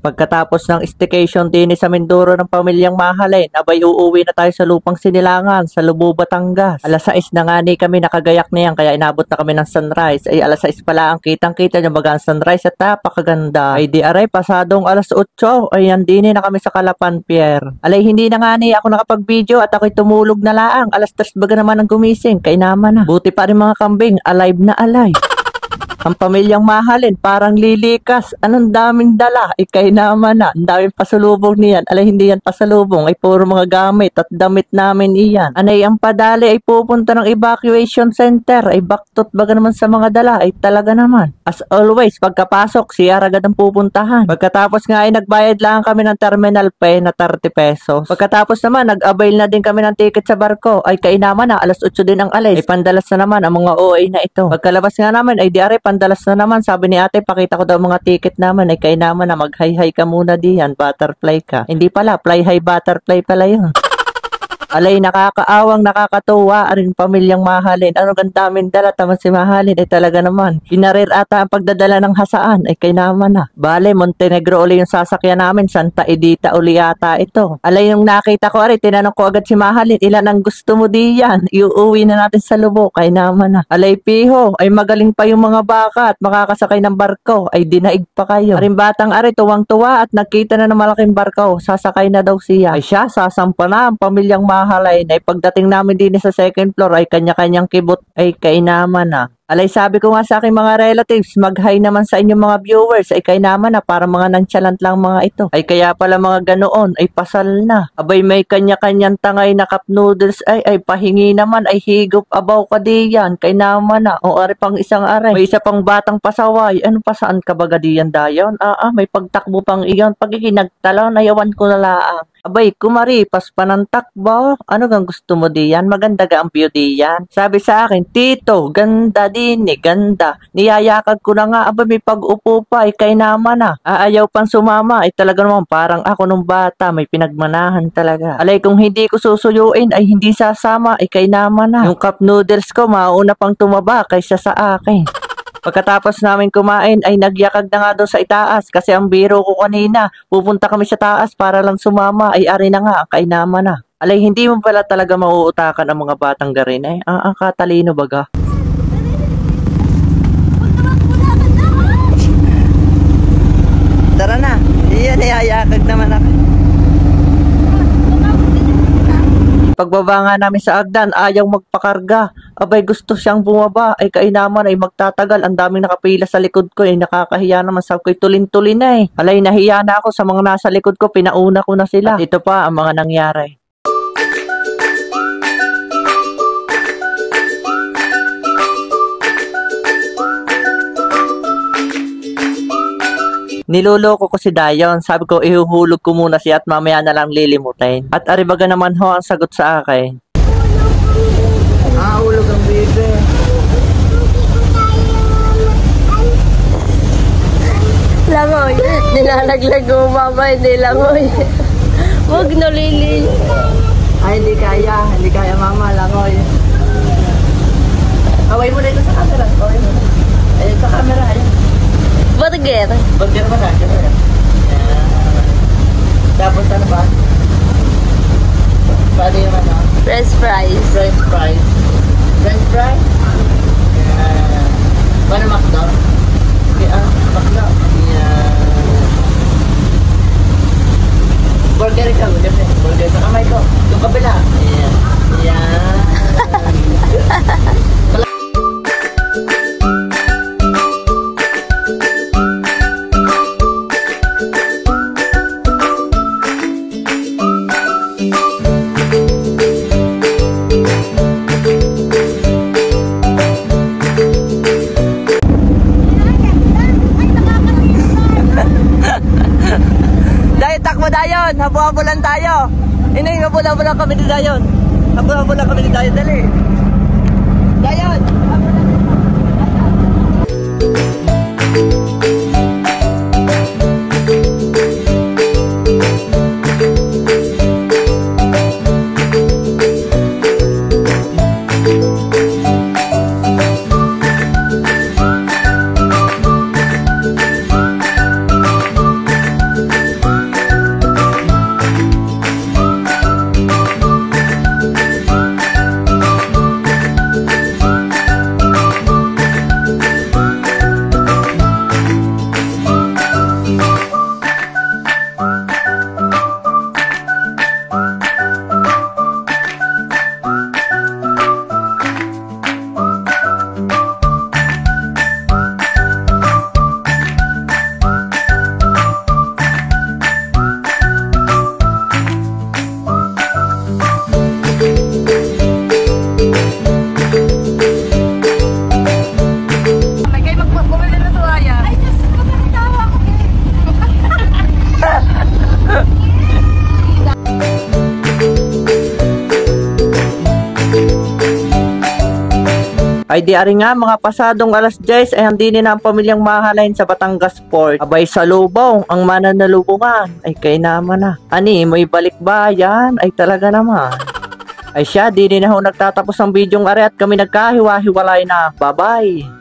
Pagkatapos ng staycation din sa Mindoro ng pamilyang Mahalin, abay uuwi na tayo sa lupang Sinilangan sa Lubao, Batangas. Alas 6 na nga ni kami nakagayak niyan kaya inabot na kami ng sunrise. Ay alas 6 pala ang kitang-kita niyo bagang sunrise at napakaganda. Ay di aray pasadong alas 8. Ay andini na kami sa Calapan Pier. Alay hindi na nga ni ako nakapag-video at ako'y tumulog na laang. Alas 3 baga naman ang gumising kay naman na. Buti pa rin mga kambing, alive na alive. Ang pamilyang Mahalin, parang lilikas. Anong daming dala? Ikay naman na. Ang daming pasalubong niyan. Alay, hindi yan pasalubong. Ay puro mga gamit at damit namin iyan. Anay, ang padali ay pupunta ng evacuation center. Ay baktot baga naman sa mga dala. Ay talaga naman. As always, pagkapasok, siya agad ang pupuntahan. Pagkatapos nga ay nagbayad lang kami ng terminal fee na 30 pesos. Pagkatapos naman, nag-avail na din kami ng ticket sa barko. Ay kainaman na, alas 8 din ang alis. Ay pandalas na naman ang mga OA na ito. Pagkalabas nga namin, ay diare pandalas na naman. Sabi ni ate, pakita ko daw mga ticket naman. Ay kay naman na mag-hi-hi ka muna diyan. Butterfly ka. Hindi pala, fly high butterfly pala yun. Alay, nakakaawang, nakakatuwa aring pamilyang Mahalin. Ano gandamin dala, taman si Mahalin ay talaga naman. Pinarir ata ang pagdadala ng hasaan ay kay naman na. Bale, Montenegro uli yung sasakyan namin, Santa Edita uli ata ito. Alay, nung nakita ko ari, tinanong ko agad si Mahalin, ilan ang gusto mo diyan? Iuwi na natin sa Lubao, kay naman na. Alay, piho, ay magaling pa yung mga baka at makakasakay ng barko, ay dinaig pa kayo. Aring batang ari, tuwang-tuwa at nakita na ng malaking barko, sasakay na daw siya. Ay siya, sasampa na ang pamilyang Mahalin. Ay pagdating namin din sa second floor ay kanya-kanyang kibot ay kainaman na. Alay, sabi ko nga sa aking mga relatives, mag-hi naman sa inyong mga viewers. Ay kainaman na, para mga nonchalant lang mga ito. Ay kaya pala mga ganoon, ay pasal na. Abay, may kanya-kanyang tangay na cup noodles. Ay pahingi naman, ay higop abaw ka diyan. Kainaman na. O ari pang isang aray. May isa pang batang pasaway. Ano pa, saan ka baga diyan dayon? May pagtakbo pang iyon. Pagkikinagtalaw, nayawan ko na laang. Abay, kumaripas pa ng takbo. Ano gang gusto mo diyan? Maganda ga ang view diyan. Sabi sa akin, tito, ganda din eh, ganda. Niyayakag ko na nga, abay may pag-upo pa, ay kay naman na. Aayaw pang sumama, ay talaga naman parang ako nung bata, may pinagmanahan talaga. Alay, kung hindi ko susuyuin, ay hindi sasama, ay kay naman na. Yung cup noodles ko, mauna pang tumaba kaysa sa akin. Pagkatapos namin kumain ay nagyakag na nga doon sa itaas kasi ang biro ko kanina, pupunta kami sa taas para lang sumama ay ari na nga, kainaman na. Alay, hindi mo pala talaga mauutakan ang mga batang garin eh. Katalino baga. Tara na, iyan iyayakag naman ako. Pagbaba nga namin sa agdan, ayaw magpakarga. Abay, gusto siyang bumaba. Ay kainaman ay magtatagal. Ang daming nakapila sa likod ko. Ay nakakahiya naman. Sabi ko'y tulin-tulin na eh. Alay, nahiya na ako sa mga nasa likod ko. Pinauna ko na sila. At ito pa ang mga nangyari. Niloloko ko si Dayon. Sabi ko, ihuhulog ko muna siya at mamaya na lang lilimutin. At aribaga naman ho ang sagot sa akin. Hulog ang bibe. Langoy, nilalaglag mo mama, hindi langoy. Huwag nalili. Ay, hindi kaya mama, langoy. Kaway mo na ito sa camera. Kaway mo na. Ayun sa camera, ayun. Burger. Burger ba na? Tapos ano ba? Paano yung ano? French fries. French fries. French fries? Paano McDo? McDo. Burger ka. Burger sa kamay ko. Yung kabila. Ayan. Dayon, habo-habo lang tayo. Inay, habo-habo lang kami ni Dayon. Habo-habo lang kami ni Dayon, dali. Dayon, habo lang kami. Ay di ari nga mga pasadong alas 10 ay hindi na ang pamilyang Mahalain sa Batangas Port. Abay sa lubong, ang mananalubungan. Ay kay naman na. Ani, may balik bayan? Ay talaga naman. Ay siya, di na ho nagtatapos ang bidyong ari at kami nagkahiwa-hiwalay na. Bye-bye!